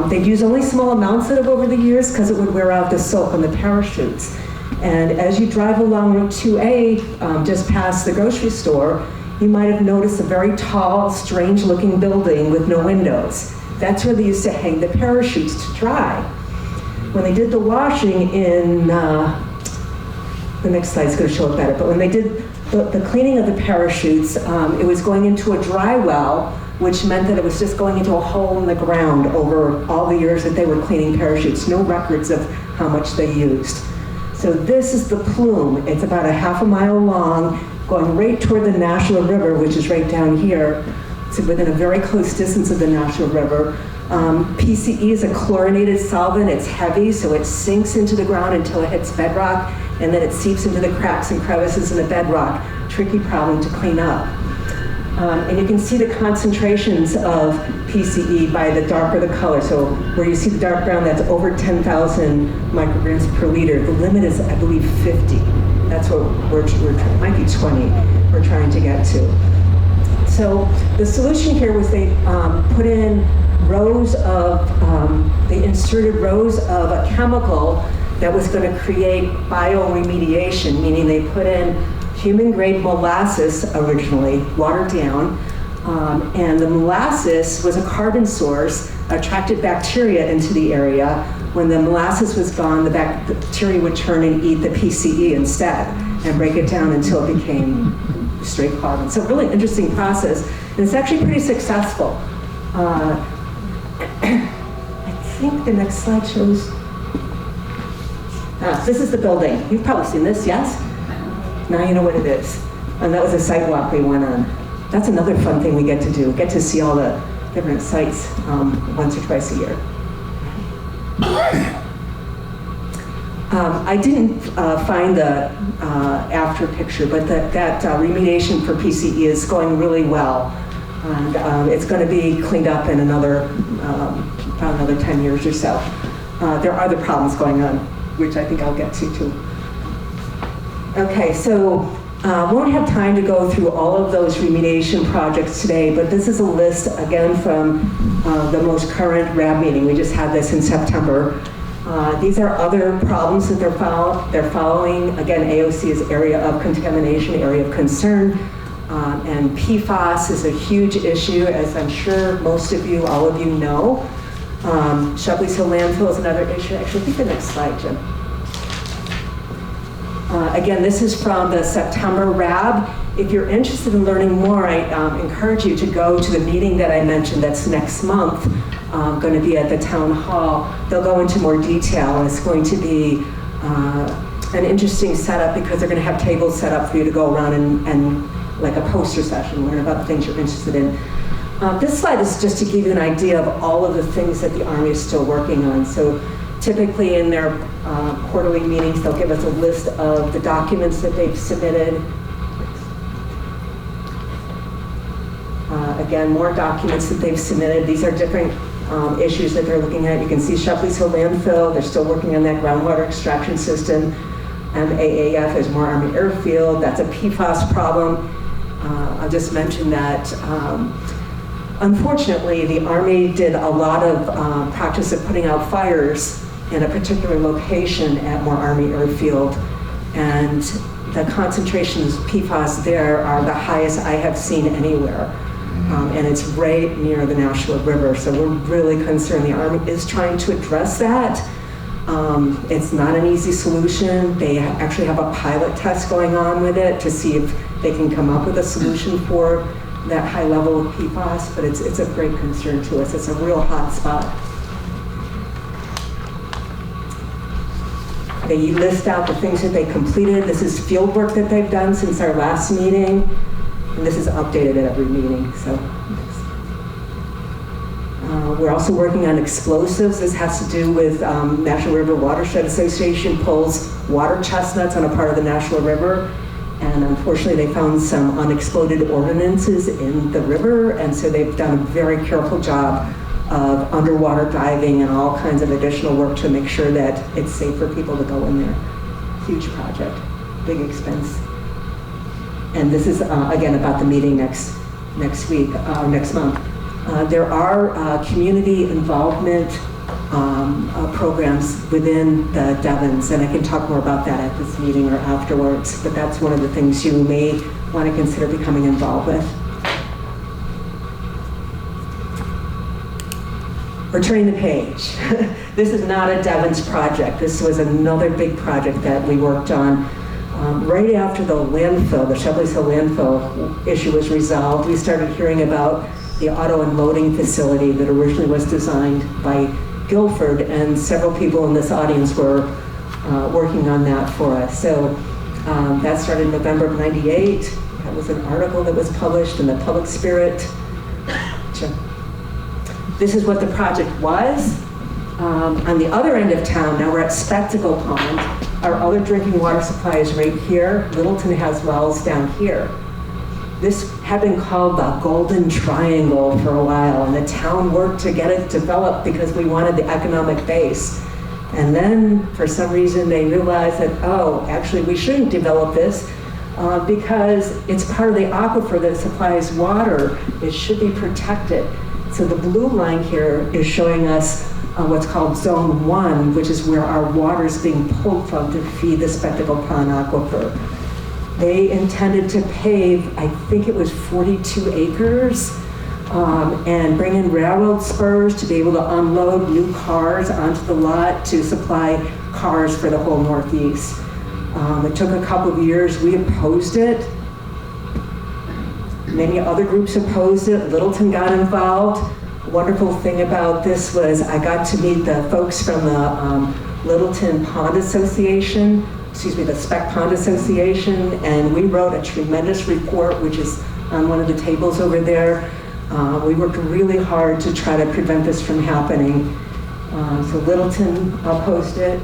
They'd use only small amounts of it over the years because it would wear out the soap on the parachutes. And as you drive along Route 2A, just past the grocery store, you might have noticed a very tall, strange-looking building with no windows. That's where they used to hang the parachutes to dry. When they did the washing in, the next slide's going to show it better, but when they did the cleaning of the parachutes, it was going into a dry well, which meant that it was just going into a hole in the ground over all the years that they were cleaning parachutes. No records of how much they used. So this is the plume. It's about a half a mile long, going right toward the Nashua River, which is right down here. It's within a very close distance of the Nashua River. PCE is a chlorinated solvent. It's heavy, so it sinks into the ground until it hits bedrock, and then it seeps into the cracks and crevices in the bedrock. Tricky problem to clean up. And you can see the concentrations of PCE by the darker the color. So where you see the dark brown, that's over 10,000 micrograms per liter. The limit is, I believe, 50. That's what we're trying, might be 20, we're trying to get to. So the solution here was they put in rows of, they inserted rows of a chemical that was going to create bioremediation, meaning they put in human-grade molasses originally, watered down, and the molasses was a carbon source, attracted bacteria into the area. When the molasses was gone, the bacteria would turn and eat the PCE instead and break it down until it became straight carbon. So really interesting process, and it's actually pretty successful. I think the next slide shows, this is the building. You've probably seen this, yes? Now you know what it is. And that was a site walk we went on. That's another fun thing we get to do. We get to see all the different sites once or twice a year. I didn't find the after picture, but that remediation for PCE is going really well. And it's going to be cleaned up in about another 10 years or so. There are other problems going on, which I think I'll get to too. Okay, so won't have time to go through all of those remediation projects today, but this is a list, again, from the most current RAB meeting. We just had this in September. These are other problems that they're following. Again, AOC is area of contamination, area of concern, and PFAS is a huge issue, as I'm sure most of you, all of you know. Shepley's Hill landfill is another issue. Actually, I think the next slide, Jim. Again, this is from the September RAB. If you're interested in learning more, I encourage you to go to the meeting that I mentioned that's next month, going to be at the town hall. They'll go into more detail, and it's going to be an interesting setup because they're going to have tables set up for you to go around and like a poster session, learn about the things you're interested in. This slide is just to give you an idea of all of the things that the Army is still working on. So typically in their quarterly meetings, they'll give us a list of the documents that they've submitted. Again, more documents that they've submitted. These are different issues that they're looking at. You can see Shepley's Hill landfill. They're still working on that groundwater extraction system. MAAF is Moore Army Airfield. That's a PFAS problem. I'll just mention that unfortunately, the Army did a lot of practice of putting out fires in a particular location at Moore Army Airfield, and the concentrations of PFAS there are the highest I have seen anywhere. And it's right near the Nashua River, so we're really concerned. The Army is trying to address that. It's not an easy solution. They actually have a pilot test going on with it to see if they can come up with a solution for that high level of PFAS, but it's a great concern to us. It's a real hot spot. They list out the things that they completed. This is field work that they've done since our last meeting, and this is updated at every meeting. So we're also working on explosives. This has to do with Nashua River Watershed Association pulls water chestnuts on a part of the Nashua River. And unfortunately, they found some unexploded ordnances in the river, and so they've done a very careful job of underwater diving and all kinds of additional work to make sure that it's safe for people to go in there. Huge project, big expense. And this is, again, about the meeting next month. There are community involvement programs within the Devons, and I can talk more about that at this meeting or afterwards, but that's one of the things you may want to consider becoming involved with. We're turning the page. This is not a Devons project. This was another big project that we worked on Right after the landfill, the Shepley's Hill landfill issue was resolved, we started hearing about the auto unloading facility that originally was designed by Guilford, and several people in this audience were working on that for us. So that started in November of '98. That was an article that was published in the Public Spirit. This is what the project was. On the other end of town, now we're at Spectacle Pond. Our other drinking water supply is right here. Littleton has wells down here. This had been called the Golden Triangle for a while, and the town worked to get it developed because we wanted the economic base. And then, for some reason, they realized that, oh, actually, we shouldn't develop this because it's part of the aquifer that supplies water. It should be protected. So the blue line here is showing us what's called Zone 1, which is where our water is being pulled from to feed the Spectacle Pond aquifer. They intended to pave, I think it was 42 acres, and bring in railroad spurs to be able to unload new cars onto the lot to supply cars for the whole Northeast. It took a couple of years. We opposed it. Many other groups opposed it. Littleton got involved. Wonderful thing about this was I got to meet the folks from the Littleton Pond Association, the Spec Pond Association, and we wrote a tremendous report, which is on one of the tables over there. We worked really hard to try to prevent this from happening. So Littleton opposed it.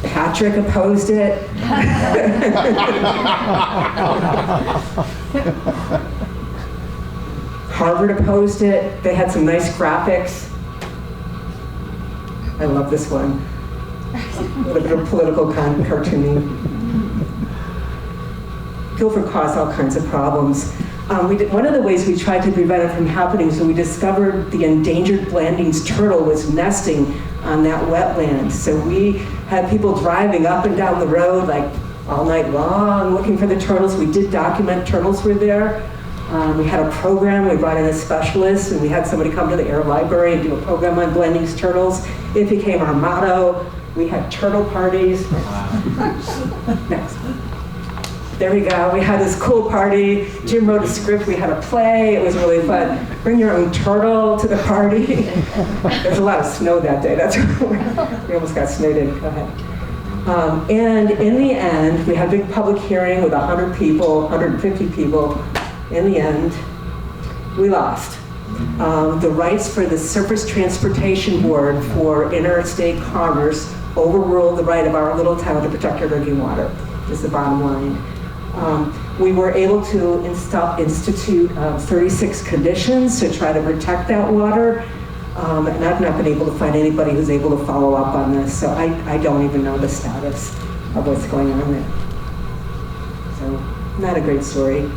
Patrick opposed it. Harvard opposed it. They had some nice graphics. I love this one. A little bit of political cartooning. Guilford caused all kinds of problems. One of the ways we tried to prevent it from happening is when we discovered the endangered Blandings turtle was nesting on that wetland. So we had people driving up and down the road like all night long looking for the turtles. We did document turtles were there. We had a program, we brought in a specialist, and we had somebody come to the air library and do a program on Blandings turtles. It became our motto. We had turtle parties. Next. There we go. We had this cool party. Jim wrote a script. We had a play. It was really fun. Bring your own turtle to the party. There's a lot of snow that day. That's we almost got snowed in. Go ahead. And in the end, we had a big public hearing with 100 people, 150 people. In the end, we lost. The rights for the Surface Transportation Board for interstate commerce overruled the right of our little town to protect our drinking water, is the bottom line. We were able to institute 36 conditions to try to protect that water, and I've not been able to find anybody who's able to follow up on this, so I don't even know the status of what's going on there. So, not a great story.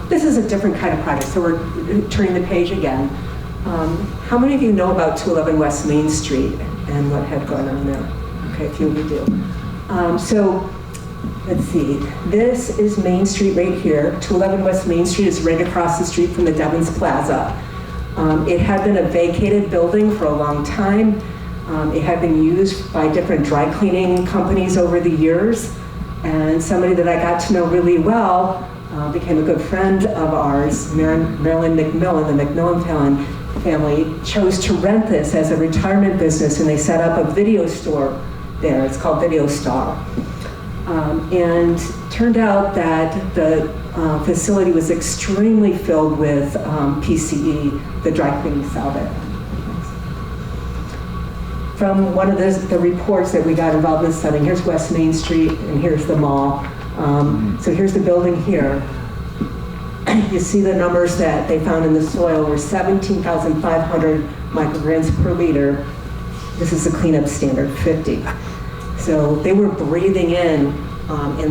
This is a different kind of project, so we're turning the page again. How many of you know about 211 West Main Street and what had gone on there? Okay, a few of you do. So, let's see. This is Main Street right here. 211 West Main Street is right across the street from the Devon's Plaza. It had been a vacated building for a long time. It had been used by different dry cleaning companies over the years, and somebody that I got to know really well became a good friend of ours, Marilyn McMillan, the McMillan family, chose to rent this as a retirement business, and they set up a video store there. It's called Video Star. And turned out that the facility was extremely filled with PCE, the dry cleaning solvent. From one of the reports that we got involved in studying, here's West Main Street and here's the mall. So here's the building here. You see the numbers that they found in the soil were 17,500 micrograms per liter. This is the cleanup standard, 50. So they were breathing in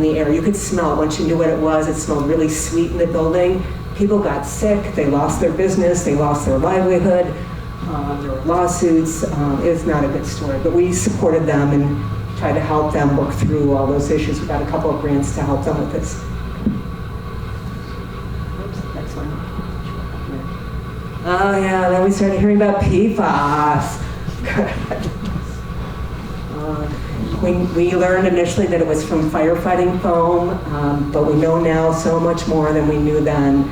the air. You could smell it once you knew what it was. It smelled really sweet in the building. People got sick, they lost their business, they lost their livelihood. There were lawsuits. It was not a good story, but we supported them and tried to help them work through all those issues. We got a couple of grants to help them with this. Oops, next one. Oh yeah, then we started hearing about PFAS. We learned initially that it was from firefighting foam, but we know now so much more than we knew then.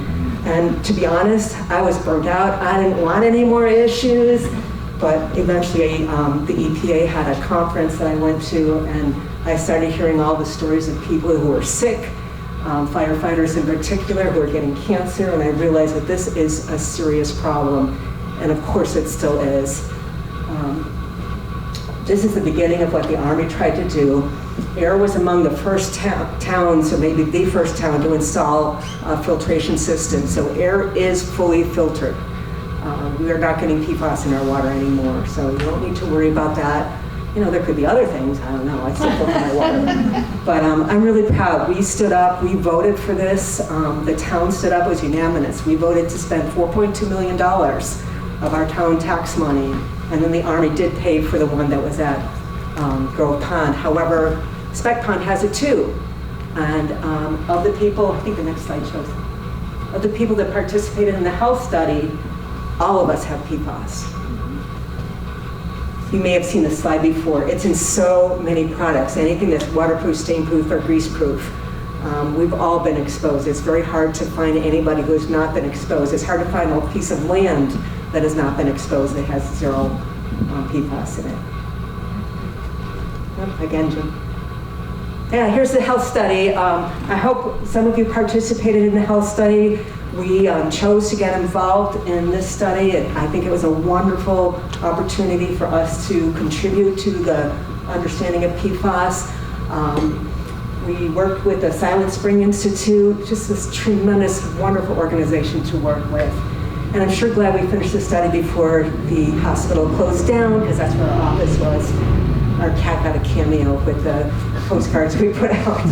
And to be honest, I was burnt out. I didn't want any more issues, but eventually the EPA had a conference that I went to, and I started hearing all the stories of people who were sick, firefighters in particular, who are getting cancer, and I realized that this is a serious problem, and of course it still is. This is the beginning of what the Army tried to do. Air was among the first towns, or maybe the first town, to install a filtration system. So Air is fully filtered. We are not getting PFAS in our water anymore, so you don't need to worry about that. You know, there could be other things, I don't know, I still filter my water. But I'm really proud. We stood up, we voted for this. The town stood up, it was unanimous. We voted to spend $4.2 million of our town tax money, and then the Army did pay for the one that was at Grove Pond. However, Speck Pond has it too. And of the people, I think the next slide shows, of the people that participated in the health study, all of us have PFAS. You may have seen this slide before. It's in so many products, anything that's waterproof, stain-proof, or grease-proof. We've all been exposed. It's very hard to find anybody who's not been exposed. It's hard to find a piece of land that has not been exposed that has zero PFAS in it. Oh, again, Jim. Yeah, here's the health study. I hope some of you participated in the health study. We chose to get involved in this study, and I think it was a wonderful opportunity for us to contribute to the understanding of PFAS. We worked with the Silent Spring Institute, just this tremendous, wonderful organization to work with. And I'm sure glad we finished the study before the hospital closed down, because that's where our office was. Our cat got a cameo with the postcards we put out.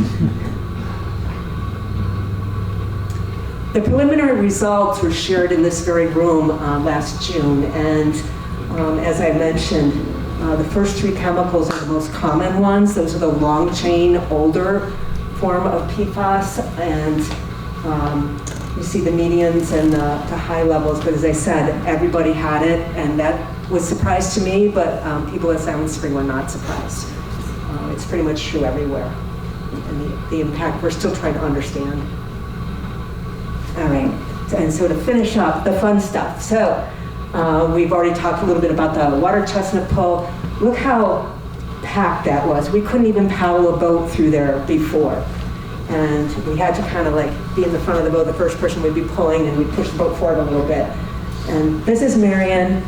The preliminary results were shared in this very room last June, and as I mentioned, the first three chemicals are the most common ones. Those are the long chain, older form of PFAS, and you see the medians and the high levels, but as I said, everybody had it, and that was a surprise to me, but people at Silent Spring were not surprised. It's pretty much true everywhere, and the impact we're still trying to understand. All right, and so to finish up, the fun stuff. So we've already talked a little bit about the water chestnut pull. Look how packed that was. We couldn't even paddle a boat through there before. And we had to kind of like be in the front of the boat. The first person would be pulling, and we'd push the boat forward a little bit. And this is Marion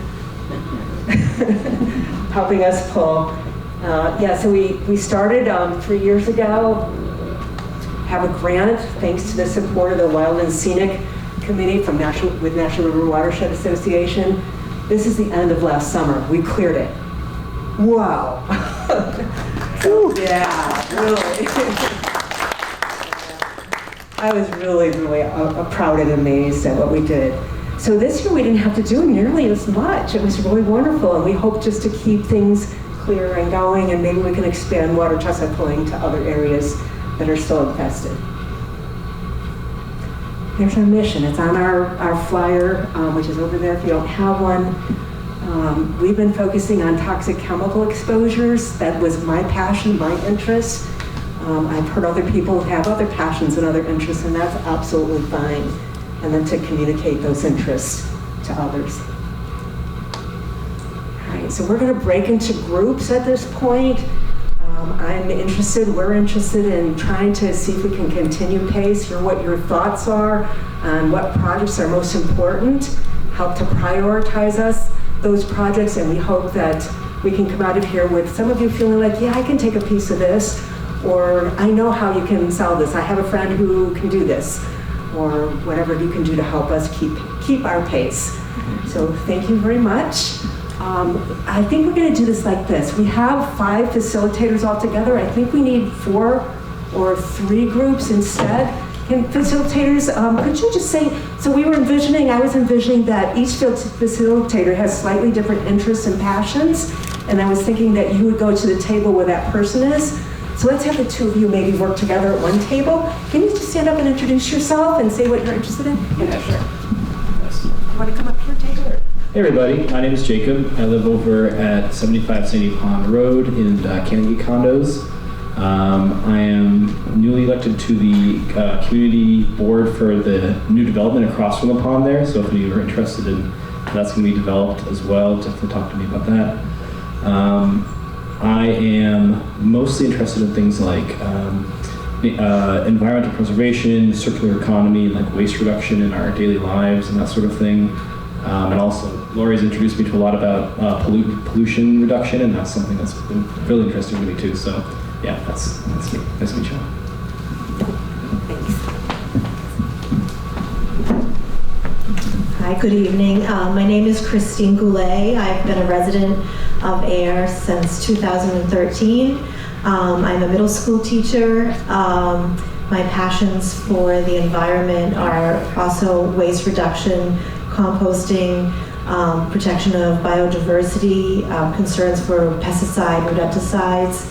helping us pull. Yeah, so we started 3 years ago. Have a grant thanks to the support of the Wild and Scenic Committee with National River Watershed Association. This is the end of last summer. We cleared it. Wow. Yeah, really. I was really proud and amazed at what we did. So this year we didn't have to do nearly as much. It was really wonderful, and we hope just to keep things clear and going, and maybe we can expand water chestnut pulling to other areas that are still infested. Here's our mission. It's on our flyer, which is over there if you don't have one. We've been focusing on toxic chemical exposures. That was my passion, my interest. I've heard other people have other passions and other interests, and that's absolutely fine. And then to communicate those interests to others. All right, so we're going to break into groups at this point. We're interested in trying to see if we can continue pace, hear what your thoughts are on what projects are most important, help to prioritize those projects, and we hope that we can come out of here with some of you feeling like, yeah, I can take a piece of this, or I know how you can solve this. I have a friend who can do this, or whatever you can do to help us keep our pace. So thank you very much. I think we're going to do this like this. We have 5 facilitators all together. I think we need 4 or 3 groups instead. And facilitators, could you just say, so I was envisioning that each facilitator has slightly different interests and passions, and I was thinking that you would go to the table where that person is. So let's have the 2 of you maybe work together at one table. Can you just stand up and introduce yourself and say what you're interested in? Yeah, sure. You want to come up here, Taylor? Hey everybody, my name is Jacob. I live over at 75 Sandy Pond Road in Kennedy Condos. I am newly elected to the community board for the new development across from the pond there, so if you are interested in that's going to be developed as well, definitely talk to me about that. I am mostly interested in things like environmental preservation, circular economy, and like waste reduction in our daily lives and that sort of thing. And also, Lori's introduced me to a lot about pollution reduction, and that's something that's been really interesting to me too. So, yeah, that's me. Nice to meet you all. Hi, good evening. My name is Christine Goulet. I've been a resident of Air since 2013. I'm a middle school teacher. My passions for the environment are also waste reduction, composting, protection of biodiversity, concerns for pesticide, rodenticides,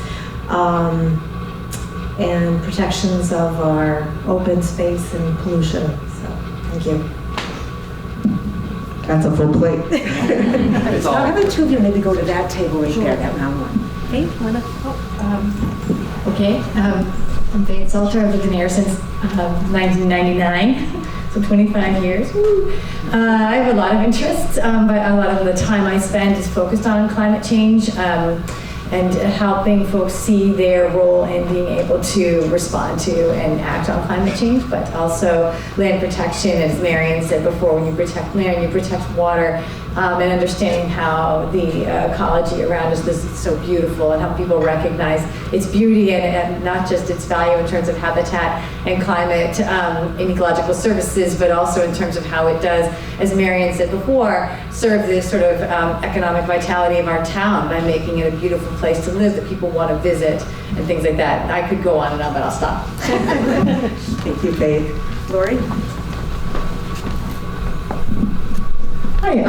and protections of our open space and pollution. So, thank you. That's a full plate. It's all. How about two of you maybe go to that table right there, that round one? Hey, wanna? Okay. I'm Faith Salter. I've lived in Air since 1999, so 25 years. Woo. I have a lot of interests, but a lot of the time I spend is focused on climate change and helping folks see their role in being able to respond to and act on climate change, but also land protection, as Marion said before, when you protect land, you protect water, and understanding how the ecology around us is so beautiful and how people recognize its beauty and not just its value in terms of habitat and climate and ecological services, but also in terms of how it does, as Marion said before, serve this sort of economic vitality of our town by making it a beautiful place to live that people want to visit and things like that. I could go on and on, but I'll stop. Thank you, Faith. Lori? Hi,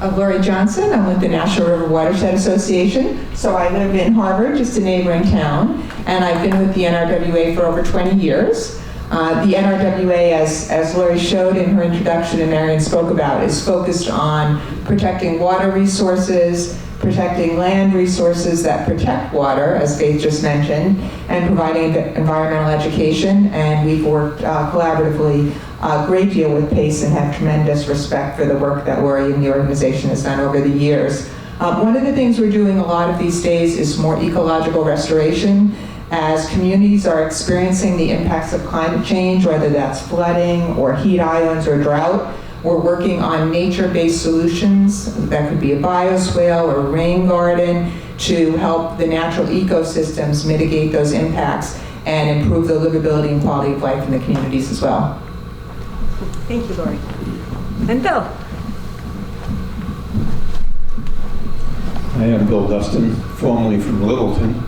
I'm Lori Johnson. I'm with the National River Watershed Association. So I live in Harvard, just a neighboring town, and I've been with the NRWA for over 20 years. The NRWA, as Lori showed in her introduction and Marion spoke about, is focused on protecting water resources, protecting land resources that protect water, as Faith just mentioned, and providing environmental education. And we've worked collaboratively a great deal with PACE and have tremendous respect for the work that Lori and the organization has done over the years. One of the things we're doing a lot of these days is more ecological restoration. As communities are experiencing the impacts of climate change, whether that's flooding or heat islands or drought, we're working on nature-based solutions. That could be a bioswale or a rain garden to help the natural ecosystems mitigate those impacts and improve the livability and quality of life in the communities as well. Thank you, Lori. And Bill? I am Bill Dustin, formerly from Littleton.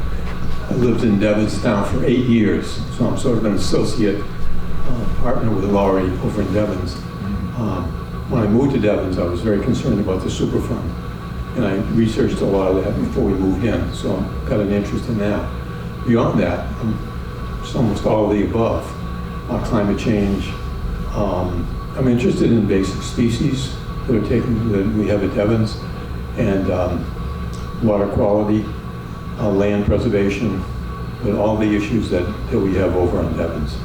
I lived in Devens now for 8 years, so I'm sort of an associate partner with Laurie over in Devens. When I moved to Devens, I was very concerned about the Superfund, and I researched a lot of that before we moved in, so I got an interest in that. Beyond that, it's almost all of the above. Climate change. I'm interested in invasive species that we have at Devens, and water quality, land preservation, and all the issues that we have over on Devens.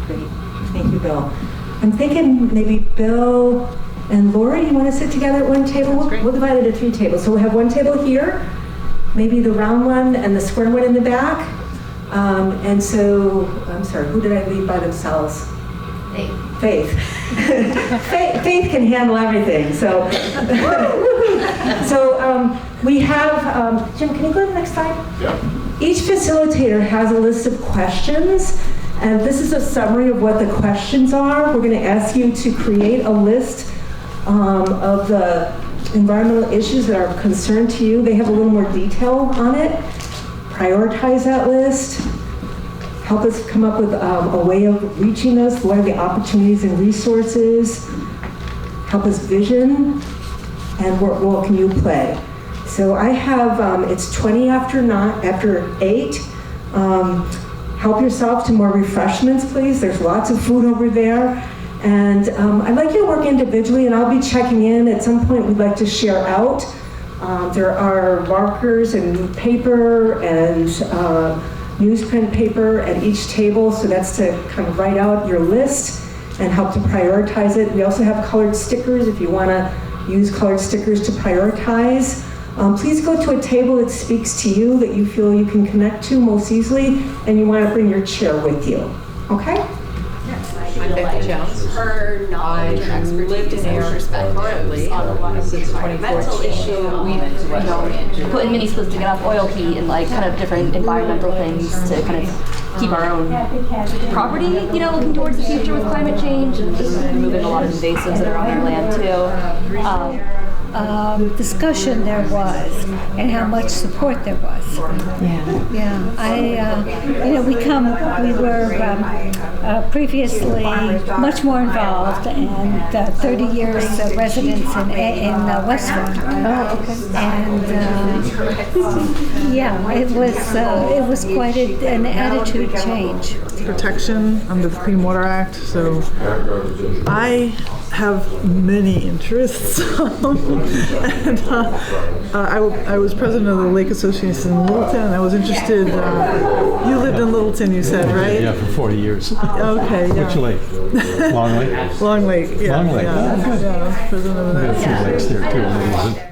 Great. Thank you, Bill. I'm thinking maybe Bill and Lori, you want to sit together at one table? We'll divide it into 3 tables. So we'll have one table here, maybe the round one and the square one in the back. And so, I'm sorry, who did I leave by themselves? Faith. Faith can handle everything. So, we have, Jim, can you go to the next slide? Yeah. Each facilitator has a list of questions, and this is a summary of what the questions are. We're going to ask you to create a list of the environmental issues that are of concern to you. They have a little more detail on it. Prioritize that list. Help us come up with a way of reaching those. What are the opportunities and resources? Help us vision, and what role can you play? So I have, it's 20 after 8. Help yourself to more refreshments, please. There's lots of food over there. And I'd like you to work individually, and I'll be checking in. At some point, we'd like to share out. There are markers and paper and newsprint paper at each table, so that's to kind of write out your list and help to prioritize it. We also have colored stickers if you want to use colored stickers to prioritize. Please go to a table that speaks to you, that you feel you can connect to most easily, and you want to bring your chair with you. Okay? I'm Becky Jones. Her knowledge and expertise lived in air currently on a lot of since 2014. We put in mini splits to get off oil heat and like kind of different environmental things to kind of keep our own property, you know, looking towards the future with climate change and just removing a lot of invasives that are on our land too. Discussion there was and how much support there was. Yeah. I, we were previously much more involved and 30 years residents in Westford. Oh, okay. And it was quite an attitude change. Protection under the Clean Water Act. So I have many interests. And I was president of the Lake Association in Littleton, and I was interested. You lived in Littleton, you said, right? Yeah, for 40 years. Okay. Yeah. Which lake? Long Lake? Long Lake, yeah. Long Lake. Yeah, Oh, good. yeah, I was president of that. There are a few lakes there too.